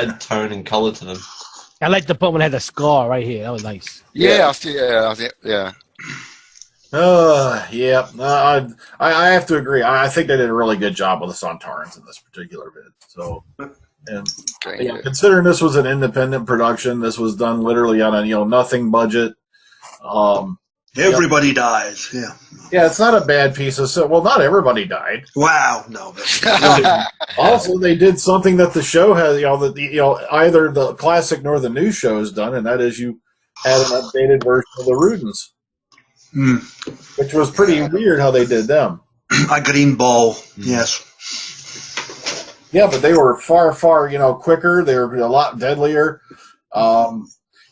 had tone and color to them. I like the part when it had a scar right here. That was nice. Yeah, I see. Yeah. Yeah. I have to agree. I think they did a really good job with the Sontarans in this particular bit. So, and considering this was an independent production, this was done literally on a nothing budget. Everybody dies. Yeah. Yeah, it's not a bad piece of. Well, not everybody died. Wow. No. But Also, they did something that the show has. Either the classic nor the new show has done, and that is you had an updated version of the Whovians. Which was pretty weird how they did them. A green ball, yes. Yeah, but they were far, quicker. They were a lot deadlier.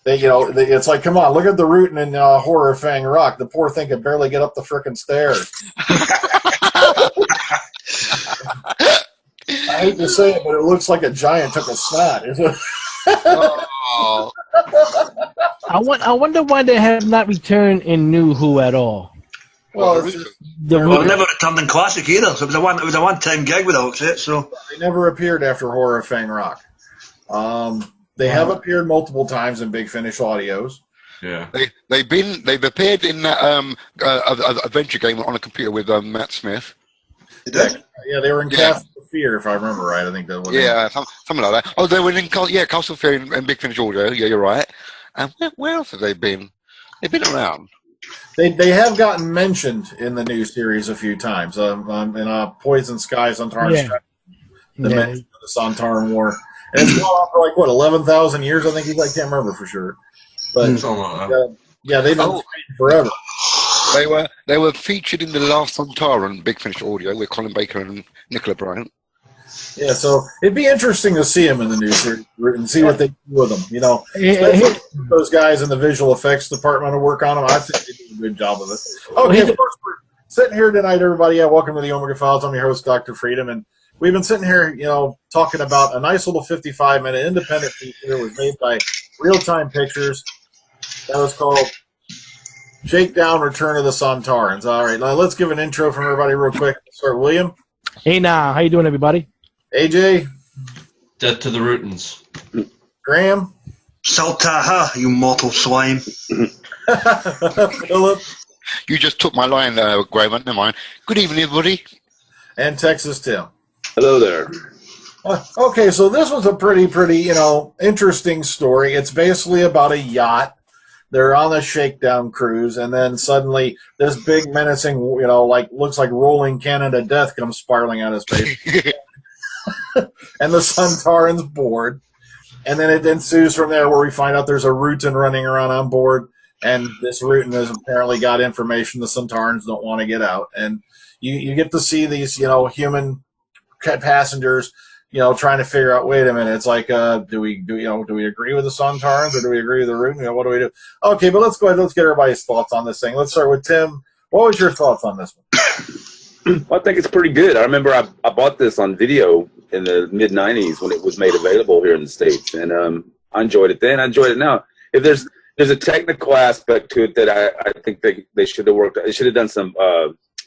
It's like, come on, look at the Rootin' in Horror of Fang Rock. The poor thing could barely get up the frickin' stairs. I hate to say it, but it looks like a giant took a snot. Oh. I wonder why they have not returned in New Who at all. Well, never returned in classic either. So it was a one-time gig with all it. So they never appeared after Horror of Fang Rock. They have appeared multiple times in Big Finish audios. Yeah, they've appeared in that adventure game on a computer with Matt Smith. they did. Yeah, they were in Castle of Fear, if I remember right. I think that was. Yeah, something like that. Oh, they were in Castle of Fear and Big Finish audio. Yeah, you're right. And where else have they been? They've been around. They have gotten mentioned in the new series a few times. In Poison Sky, Sontarans, the mention of the Sontaran War. And it's gone on for 11,000 years, I think. I can't remember for sure. But they've been fighting forever. They were featured in the last Sontaran Big Finish audio with Colin Baker and Nicola Bryant. Yeah, so it'd be interesting to see them in the new series and see what they do with them. Those guys in the visual effects department to work on them. I think they do a good job of it. Okay, of course, we're sitting here tonight, everybody. Yeah, welcome to the Omega Files. I'm your host, Dr. Freedom, and we've been sitting here, talking about a nice little 55-minute independent piece here. It was made by Real Time Pictures. That was called Shakedown, Return of the Sontarans. All right, now let's give an intro from everybody real quick. Let's start, William. Hey, now, how you doing, everybody? AJ. Death to the Rootins. Graham. Saltaha, you mortal slime. Phillip. You just took my line, Graham. Never mind. Good evening, everybody. And Texas Tim. Hello there. Okay, so this was a pretty, interesting story. It's basically about a yacht. They're on a shakedown cruise, and then suddenly this big menacing, looks like rolling Canada death comes spiraling out of space. And the Sontarans board. And then it ensues from there where we find out there's a Rootin running around on board, and this Rootin has apparently got information the Sontarans don't want to get out. And you get to see these, human passengers, trying to figure out, wait a minute, it's like, do we agree with the Sontarans or do we agree with the Rootin? What do we do? Okay, but let's go ahead, let's get everybody's thoughts on this thing. Let's start with Tim. What was your thoughts on this one? Well, I think it's pretty good. I remember I bought this on video in the mid-'90s when it was made available here in the States, and I enjoyed it then. I enjoyed it now. If there's a technical aspect to it that I think they should have worked. They should have done some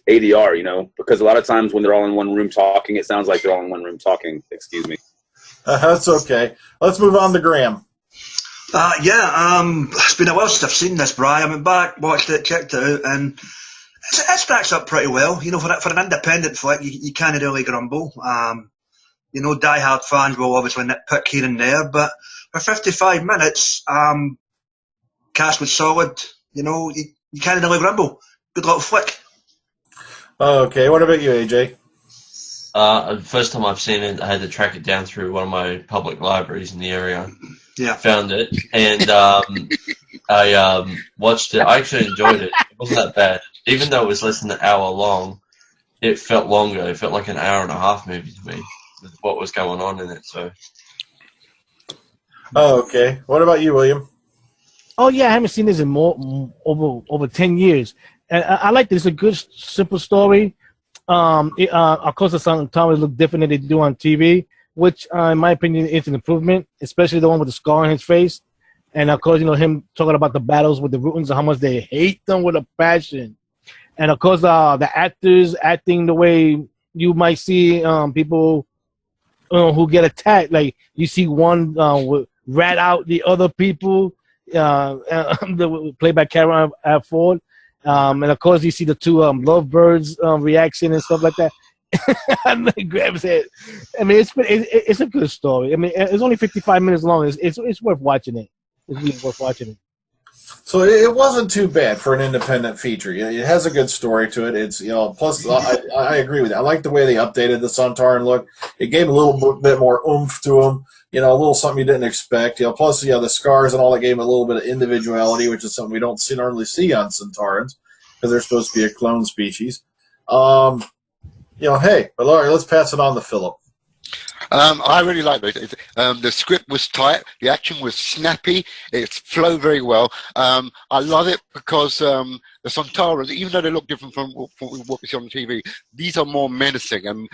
ADR, because a lot of times when they're all in one room talking, it sounds like they're all in one room talking. Excuse me. That's okay. Let's move on to Graham. It's been a while since I've seen this, Brian. I went back, watched it, checked it out, and it stacks up pretty well. For an independent flick, you can't really grumble. Die-hard fans will obviously nitpick here and there, but for 55 minutes, cast was solid. You can't really grumble. Good little flick. Okay, what about you, AJ? The first time I've seen it, I had to track it down through one of my public libraries in the area. Yeah. Found it, and I watched it. I actually enjoyed it. It wasn't that bad. Even though it was less than an hour long, it felt longer. It felt like an hour and a half movie to me with what was going on in it. So. Okay. What about you, William? Oh, yeah, I haven't seen this in over 10 years. And I like this. It's a good, simple story. Of course, the Sontarans look different than they do on TV, which, in my opinion, is an improvement, especially the one with the scar on his face. And, of course, him talking about the battles with the Rootins and how much they hate them with a passion. And, of course, the actors acting the way you might see people who get attacked. Like you see one rat out the other people, played by Karen Ford, and of course you see the two lovebirds reaction and stuff like that. And then grab his head. I mean, it's a good story. I mean, it's only 55 minutes long. It's worth watching it. It's really worth watching it. So it wasn't too bad for an independent feature. It has a good story to it. It's plus I agree with you. I like the way they updated the Sontaran look. It gave a little bit more oomph to them. A little something you didn't expect. Plus the scars and all that gave them a little bit of individuality, which is something we don't normally see on Sontarans because they're supposed to be a clone species. Hey, but all right, let's pass it on to Phillip. I really liked it. The script was tight. The action was snappy. It flowed very well. I love it because the Sontarans, even though they look different from what we see on TV, these are more menacing, and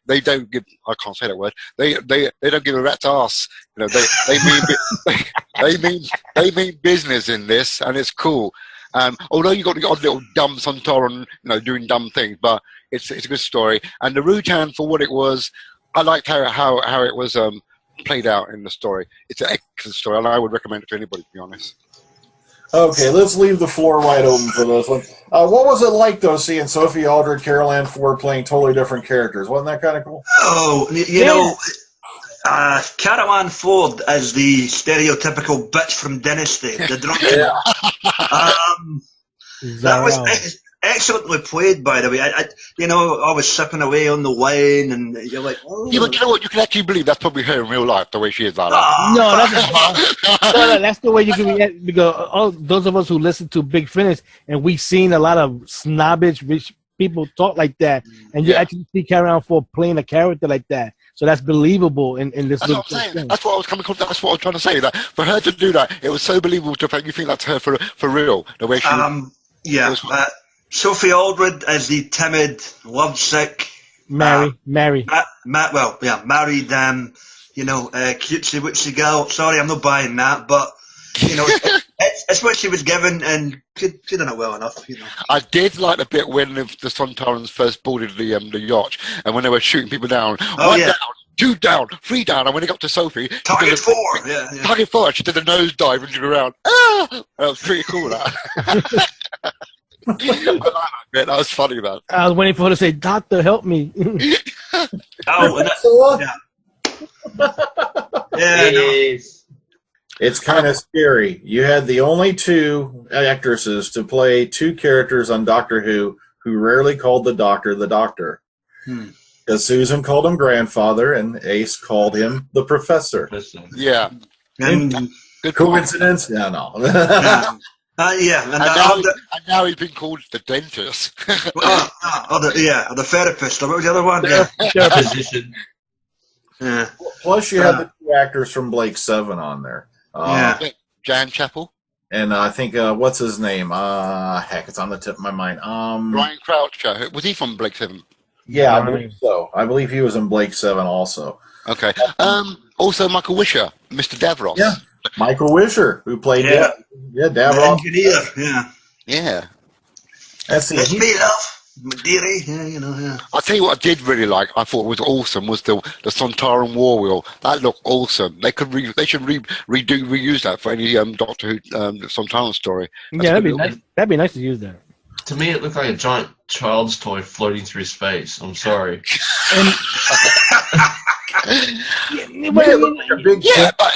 they don't give. I can't say that word. They don't give a rat's ass. They mean business in this, and it's cool. Although you got the odd little dumb Sontaran, doing dumb things, but it's a good story. And the Rutan, for what it was, I liked how it was played out in the story. It's an excellent story, and I would recommend it to anybody, to be honest. Okay, let's leave the floor wide open for this one. What was it like, though, seeing Sophie Aldred, Carol Ann Ford playing totally different characters? Wasn't that kind of cool? Oh, you know, Carol Ann Ford is the stereotypical bitch from Dynasty, the drunken one. That was excellently played, by the way. I was sipping away on the wine, and you're like, oh. Yeah, but you know what? You can actually believe that's probably her in real life, the way she is like that. No, that's the way you can react, because all those of us who listen to Big Finish, and we've seen a lot of snobbish, rich people talk like that, and you actually see Carol Ann Ford playing a character like that. So that's believable in this. That's what I'm saying. That's what I was coming. That's what I was trying to say. That for her to do that, it was so believable to you think that's her for real. The way she. Sophie Aldred as the timid, lovesick. Married. Married, cutesy wootsy girl. Sorry, I'm not buying that, but it's what she was given, and could done it well enough. I did like the bit when the Sontarans first boarded the yacht, and when they were shooting people down. One down, 2 down, 3 down, and when it got to Sophie, target 4. Target 4. She did a nosedive into the ground. That was pretty cool. That. I like that bit. That was funny, man. I was waiting for her to say, "Doctor, help me." It's kind of scary. You had the only 2 actresses to play 2 characters on Doctor Who rarely called the Doctor the Doctor. Because Susan called him grandfather, and Ace called him the Professor. Yeah. And good coincidence? Yeah, no. And now he's been called the dentist. The therapist. Or what was the other one? Physician. Yeah. Plus, you had the 2 actors from Blake 7 on there. Jan Chappell. And I think, what's his name? It's on the tip of my mind. Brian Crouch. Was he from Blake 7? Yeah, I believe so. I believe he was in Blake 7 also. Okay. Also, Michael Wisher, Mr. Davros. Yeah. Michael Wisher, who played Davros. Engineer. Yeah. That's me, love. Dearie. Yeah. I'll tell you what I did really like. I thought was awesome was the Sontaran war wheel. That looked awesome. They should reuse that for any Doctor Who Sontaran story. That'd be nice to use that. To me, it looked like a giant child's toy floating through space. I'm sorry. But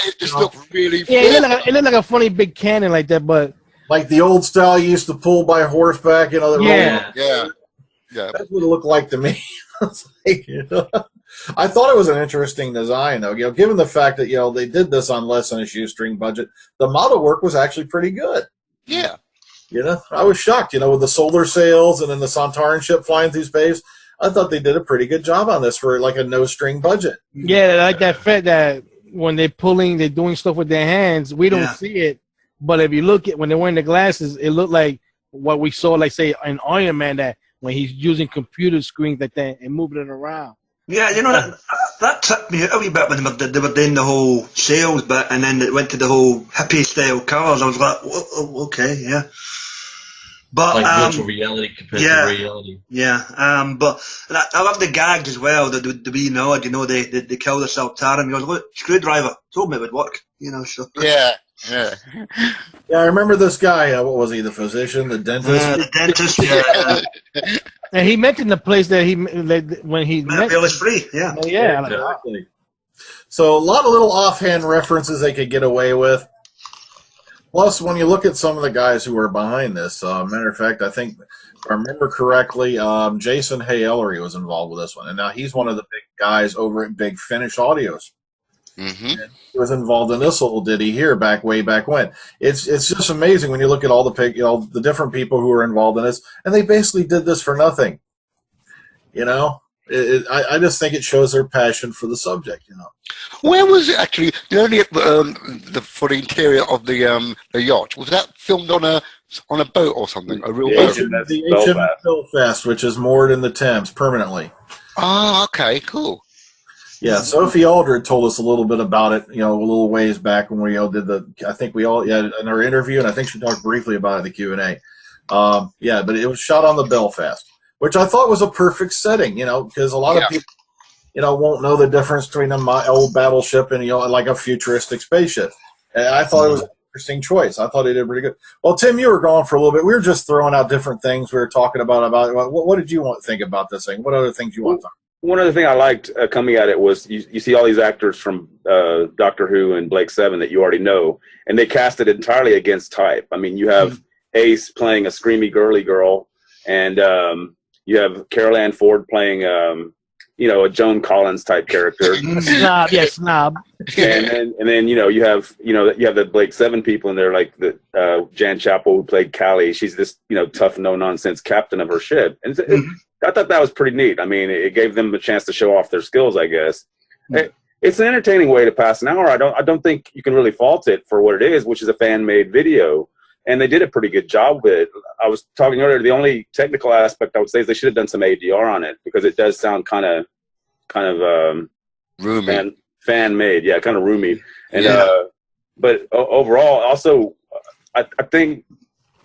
it just looked really. It looked like a funny big cannon like that, but like the old style you used to pull by horseback. Yeah. That's what it looked like to me. I thought it was an interesting design, though. Given the fact that they did this on less than a shoestring budget, the model work was actually pretty good. Yeah. I was shocked. With the solar sails and then the Sontaran ship flying through space. I thought they did a pretty good job on this for like a no-string budget. Yeah, I like that fact that when they're doing stuff with their hands, we don't see it. But if you look at when they're wearing the glasses, it looked like what we saw, like say in Iron Man, that when he's using computer screens like that and moving it around. Yeah, that tripped me out a wee bit when they were doing the whole sails bit, and then it went to the whole hippie style colours. I was like, okay, yeah. But like virtual reality compared to reality. Yeah, but I love the gags as well. The wee nod, you know, they kill the Sontaran. He goes, look, screwdriver, told me it would work, you know. So Yeah. Yeah, I remember this guy. What was he? The physician, the dentist. the dentist, yeah. And he mentioned the place that when he met. It's free, yeah. Yeah, Exactly. So a lot of little offhand references they could get away with. Plus, when you look at some of the guys who were behind this, matter of fact, I think, if I remember correctly, Jason Hayellery was involved with this one. And now he's one of the big guys over at Big Finish Audios. Mm-hmm. He was involved in this little ditty here way back when. It's just amazing when you look at all the different people who were involved in this, and they basically did this for nothing. You know, I just think it shows their passion for the subject. You know, Where was it actually? For the interior of the yacht, was that filmed on a boat or something? A real boat? the HMS Belfast, which is moored in the Thames permanently. Oh, okay, cool. Yeah, Sophie Aldred told us a little bit about it, you know, a little ways back when we all did in our interview, and I think she talked briefly about it in the Q&A. But it was shot on the Belfast, which I thought was a perfect setting, you know, because a lot of people, you know, won't know the difference between an old battleship and, you know, like a futuristic spaceship. And I thought it was an interesting choice. I thought he did pretty good. Well, Tim, you were going for a little bit. We were just throwing out different things. We were talking about what did you think about this thing? What other things you want to talk about? One other thing I liked coming at it was you see all these actors from Doctor Who and Blake 7 that you already know, and they cast it entirely against type. I mean, you have Ace playing a screamy girly girl, and you have Carol Ann Ford playing, a Joan Collins type character. Snob, yes, snob. And then you have the Blake 7 people in there, like the Jan Chappell who played Callie. She's this tough, no nonsense captain of her ship, and I thought that was pretty neat. I mean, it gave them a chance to show off their skills, I guess. It's an entertaining way to pass an hour. I don't think you can really fault it for what it is, which is a fan-made video. And they did a pretty good job with it. I was talking earlier, the only technical aspect I would say is they should have done some ADR on it, because it does sound kind of roomy. Fan-made, yeah, kind of roomy. And but overall, also, I think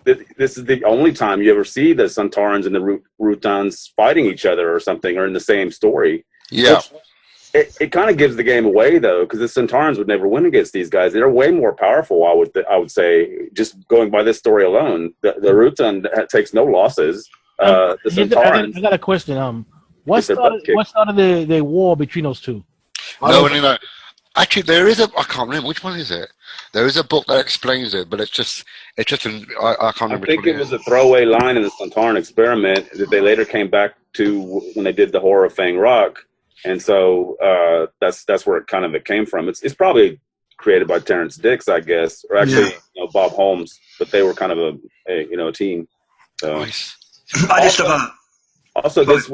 this is the only time you ever see the Sontarans and the Routans fighting each other or something, or in the same story. Yeah. It kind of gives the game away, though, because the Sontarans would never win against these guys. They're way more powerful, I would say, just going by this story alone. The Rutan takes no losses. The Sontarans... I got a question. What started the war between those two? No. Actually, there is I can't remember which one is it. There is a book that explains it, but I can't remember. I think it was a throwaway line in the Sontaran experiment that they later came back to when they did the Horror of Fang Rock, and so that's where it came from. It's probably created by Terrence Dix, I guess, or actually Bob Holmes, but they were kind of a team. So. Nice. Also, this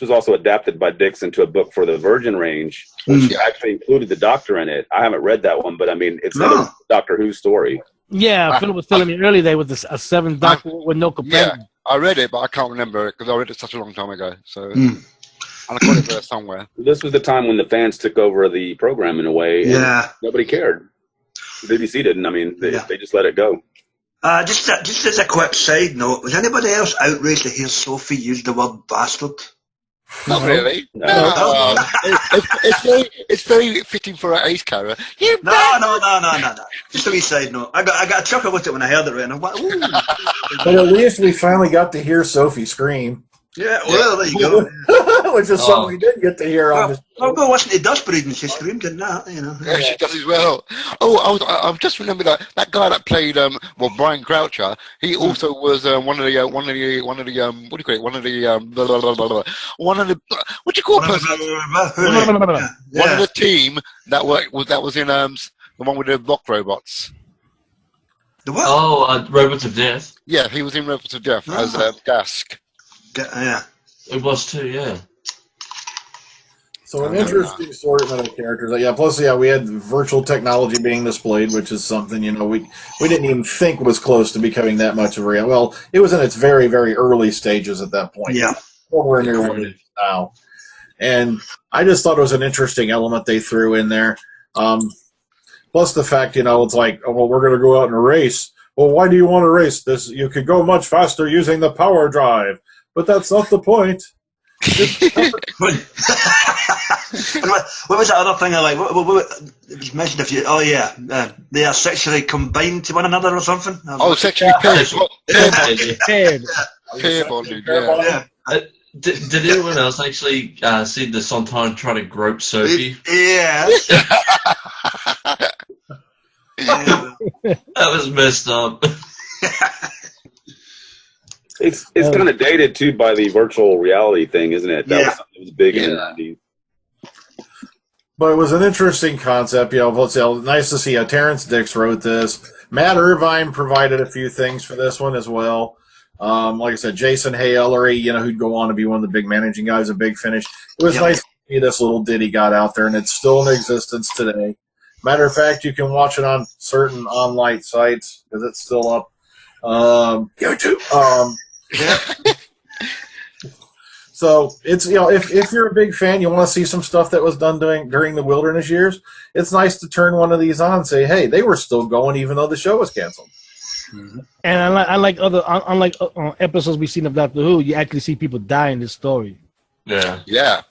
was also adapted by Dix into a book for the Virgin Range, which actually included the Doctor in it. I haven't read that one, but I mean, it's another Doctor Who story. Yeah, Phillip was telling me earlier there was a 7th Doctor with no companion. Yeah, I read it, but I can't remember it because I read it such a long time ago. So, and I got it there somewhere. This was the time when the fans took over the program in a way. And nobody cared. The BBC didn't. I mean, they just let it go. Just as a quick side note, was anybody else outraged to hear Sophie use the word bastard? Not really. No. It's very fitting for an Ace character. No. Just a wee side note. I got a chuckle with it when I heard it, right? And I'm like, ooh. But at least we finally got to hear Sophie scream. Yeah, well, there you go. Which is something we didn't get to hear on this. I'll go listen to Dustbreed and she screamed in that, Yeah, she does as well. I just remember that guy that played Brian Croucher. He also was one of the what do you call it? One of the team that was in the one with the block robots. The what? Robots of Death. Yeah, he was in Robots of Death as Gask. Yeah. It was too, yeah. So an interesting assortment of characters. Plus we had virtual technology being displayed, which is something, we didn't even think was close to becoming that much of a reality. Well, it was in its very, very early stages at that point. Yeah. Nowhere near what it is now. And I just thought it was an interesting element they threw in there. Plus the fact, it's like, we're going to go out in a race. well, why do you want to race this? You could go much faster using the power drive. But that's not the point. What was that other thing I like? What it was mentioned a few. Oh yeah, they are sexually combined to one another or something. Oh, sexually paired bonded. Yeah. Did anyone else actually see the Sontaran try to grope Sophie? Yeah. That was messed up. It's kind of dated too by the virtual reality thing, isn't it? That was big in the 90s. But it was an interesting concept. Let's say, nice to see Terrence Dix wrote this. Matt Irvine provided a few things for this one as well. Like I said, Jason Hayellery, who'd go on to be one of the big managing guys of Big Finish. It was nice to see this little ditty got out there, and it's still in existence today. Matter of fact, you can watch it on certain online sites because it's still up. YouTube. So it's if you're a big fan, you want to see some stuff that was done during the Wilderness years. It's nice to turn one of these on and say, hey, they were still going even though the show was canceled. Mm-hmm. And unlike episodes we've seen of Doctor Who, you actually see people die in this story. Yeah,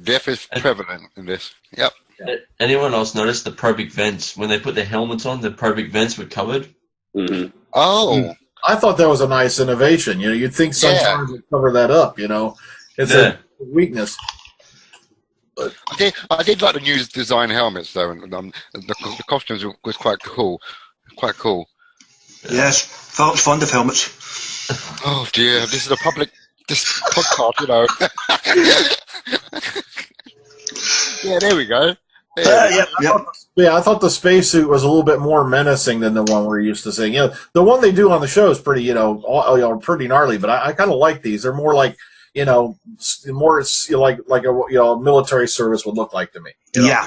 death is prevalent in this. Yep. Anyone else notice the Probic vents when they put their helmets on? The Probic vents were covered. Mm-hmm. Oh, I thought that was a nice innovation. You'd think sometimes would cover that up. It's a weakness. But I did like the new design helmets though, and the costumes was quite cool. Quite cool. Yes, Philip's fond of helmets. Oh dear, this is a public podcast, Yeah, there we go. I thought the spacesuit was a little bit more menacing than the one we're used to seeing. The one they do on the show is pretty, pretty gnarly. But I kind of like these. They're more like, more like a military service would look like to me. Yeah.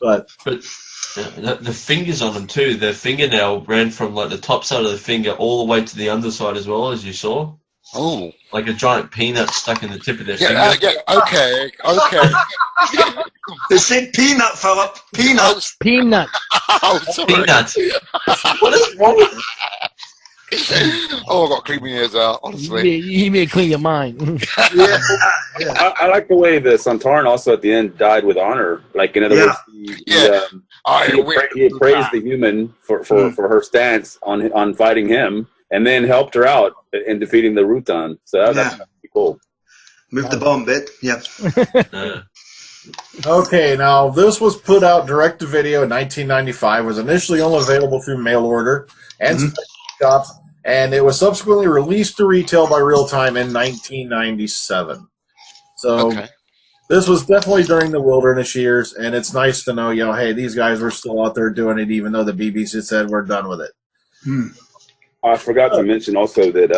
But the fingers on them too. The fingernail ran from like the top side of the finger all the way to the underside as well, as you saw. Oh, like a giant peanut stuck in the tip of their finger. Okay. They said peanut, Philip. Peanuts. Peanut. Oh, sorry. Peanut. What is wrong with you? Oh, I've got to clean my ears out, honestly. You may clean your mind. I like the way the Sontaran also at the end died with honor. Like, in other words, he praised the human for her stance on fighting him, and then helped her out in defeating the Rutan. So that's pretty cool. Move the bomb bit. Yeah. Okay, now this was put out direct to video in 1995. Was initially only available through mail order and shops, and it was subsequently released to retail by Real Time in 1997. So this was definitely during the Wilderness years, and it's nice to know, hey, these guys were still out there doing it, even though the BBC said we're done with it. I forgot to mention also that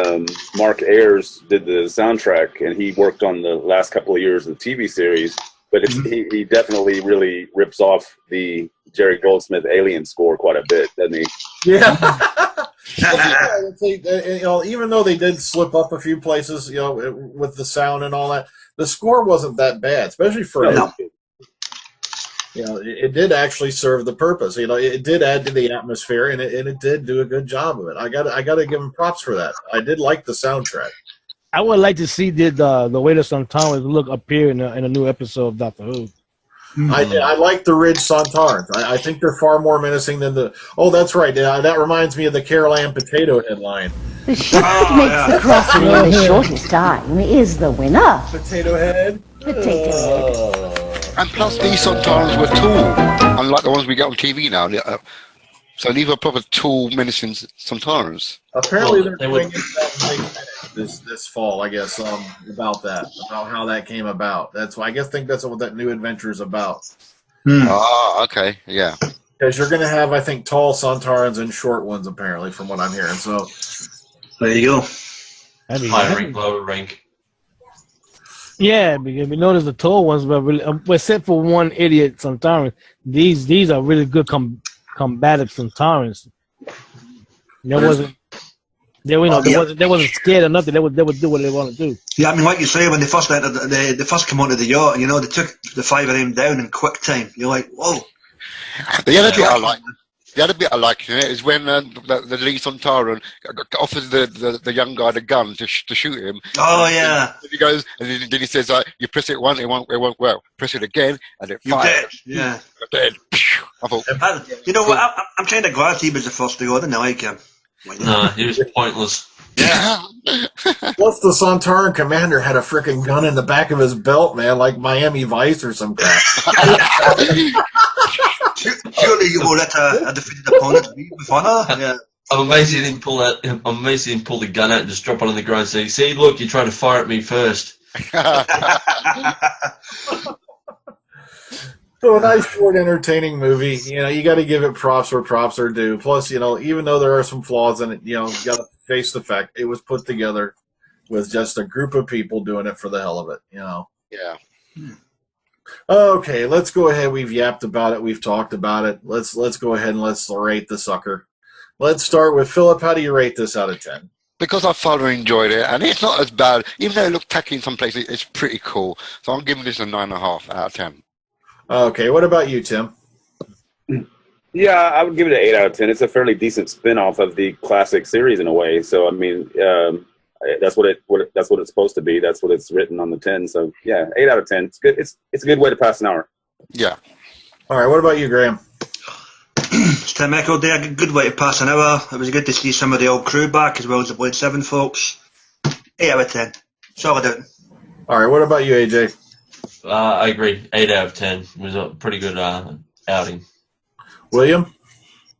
Mark Ayers did the soundtrack, and he worked on the last couple of years of the TV series. But he definitely really rips off the Jerry Goldsmith Alien score quite a bit, doesn't he? Yeah. Even though they did slip up a few places, with the sound and all that, the score wasn't that bad, especially for it did actually serve the purpose. It did add to the atmosphere, and it did do a good job of it. I got to give him props for that. I did like the soundtrack. I would like to see the way the Sontarans look appear in a new episode of Doctor Who. I like the Ridge Sontarans. I think they're far more menacing than the. Oh, that's right. That reminds me of the Carol Ann Potato Head line. The ship that makes the crossing in the shortest time is the winner. Potato Head. Potato Head. And plus, these Sontarans were tall, unlike the ones we get on TV now. So these are proper tall, menacing Sontarans. Apparently, they're doing this fall. I guess about how that came about. That's why I think that's what that new adventure is about. Okay, yeah. Because you're going to have, I think, tall Sontarans and short ones, apparently, from what I'm hearing. So there you go. High rank, lower rank. Yeah, because we noticed the tall ones, but really, except for one idiot Sontaran, these are really good combative Sontarans. They wasn't scared or nothing. They would do what they want to do. Yeah, I mean, like you say, when they first entered, they first come onto the yacht, they took the 5 of them down in quick time. You're like, whoa. The other bit I like, The other bit I like in it is when the lead Sontaran offers the young guy the gun to shoot him. Oh yeah. And he goes, and then he says, "You press it once, it won't work. Press it again, and it You're fires." dead. Yeah. You're dead. I thought, You know what? I'm kind of glad he was the first to go. I didn't like him. No, he was pointless. Yeah. Plus, the Sontaran commander had a freaking gun in the back of his belt, man, like Miami Vice or some crap. Surely you will let a defeated opponent leave with honor. Yeah. I'm amazed he didn't pull that. I'm amazed he didn't pull the gun out and just drop it on the ground and say, "See, look, you tried to fire at me first." So a nice, short, entertaining movie. You know, you got to give it props where props are due. Plus, you know, even though there are some flaws in it, you know, you got to face the fact it was put together with just a group of people doing it for the hell of it. You know. yeah. Okay, let's go ahead. We've yapped about it. We've talked about it. Let's go ahead and let's rate the sucker. Let's start with Philip. How do you rate this out of 10? Because I thoroughly enjoyed it, and it's not as bad. Even though it looked tacky in some places, it's pretty cool. So I'm giving this a 9.5 out of 10. Okay, what about you, Tim? Yeah, I would give it an 8 out of 10. It's a fairly decent spin-off of the classic series in a way. So I mean, that's what it's supposed to be. That's what it's written on the tin. So yeah, 8 out of 10. It's good. It's a good way to pass an hour. Yeah. All right, what about you, Graham? It's Tim Echo there. A good way to pass an hour. It was good to see some of the old crew back as well as the Blade 7 folks. 8 out of 10. Solid out. All right, what about you, AJ? I agree. 8 out of 10. It was a pretty good outing. William?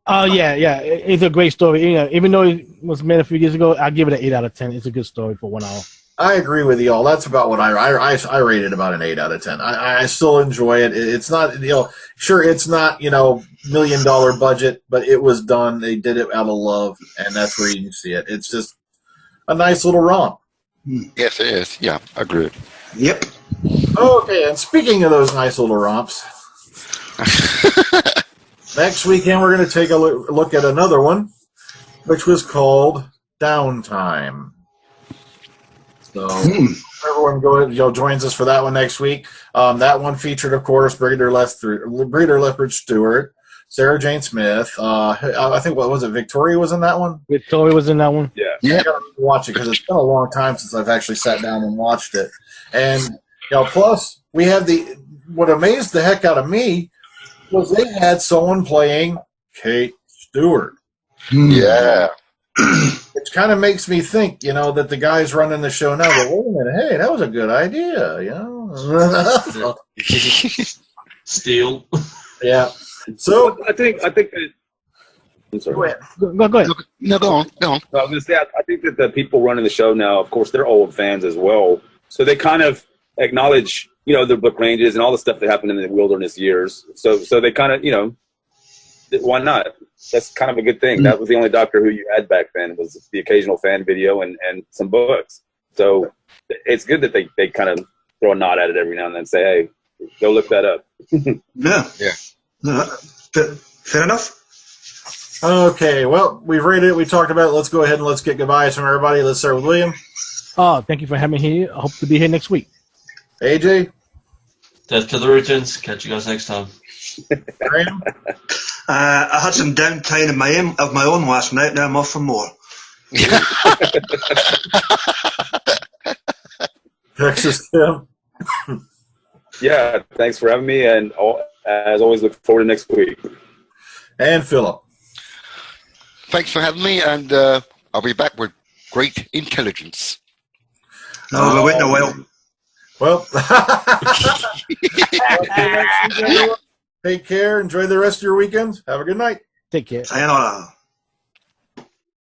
Oh yeah. It's a great story. You know, even though it was made a few years ago, I give it an 8 out of 10. It's a good story for 1 hour. I agree with you all. That's about what I rated about an 8 out of 10. I still enjoy it. It's not, you know, sure, it's not, you know, $1 million budget, but it was done. They did it out of love, and that's where you can see it. It's just a nice little romp. Yes, it is. Yeah, agreed. Yep. Okay, and speaking of those nice little romps, next weekend we're going to take a look at another one, which was called Downtime. So everyone joins us for that one next week. That one featured, of course, Breeder Lethbridge Stewart, Sarah Jane Smith. I think, what was it, Victoria was in that one? Victoria was in that one. Yeah. I gotta watch it because it's been a long time since I've actually sat down and watched it. And you know, plus we have what amazed the heck out of me was they had someone playing Kate Stewart. Yeah. Which kind of makes me think, you know, that the guys running the show now go, wait a minute, hey, that was a good idea, you know. Steel. Yeah. So I think that. I'm sorry. go ahead. Go ahead. No, go on. I was going to say, I think that the people running the show now, of course, they're old fans as well. So they kind of acknowledge, you know, the book ranges and all the stuff that happened in the wilderness years. So they kind of, you know, why not? That's kind of a good thing. That was the only Doctor Who you had back then, was the occasional fan video and some books. So it's good that they kind of throw a nod at it every now and then and say, hey, go look that up. Yeah. No, fair enough. Okay, well, we've rated it, we talked about it. Let's go ahead and let's get goodbyes from everybody. Let's start with William. Oh, thank you for having me here. I hope to be here next week. AJ. Death to the Rutons. Catch you guys next time. Graham. I had some downtime of my own last night. Now I'm off for more. Texas Tim. Yeah, thanks for having me, and as always, look forward to next week. And Philip. Thanks for having me, and I'll be back with great intelligence. No, we're waiting a while. Well, take care. Enjoy the rest of your weekend. Have a good night. Take care. Sayonara.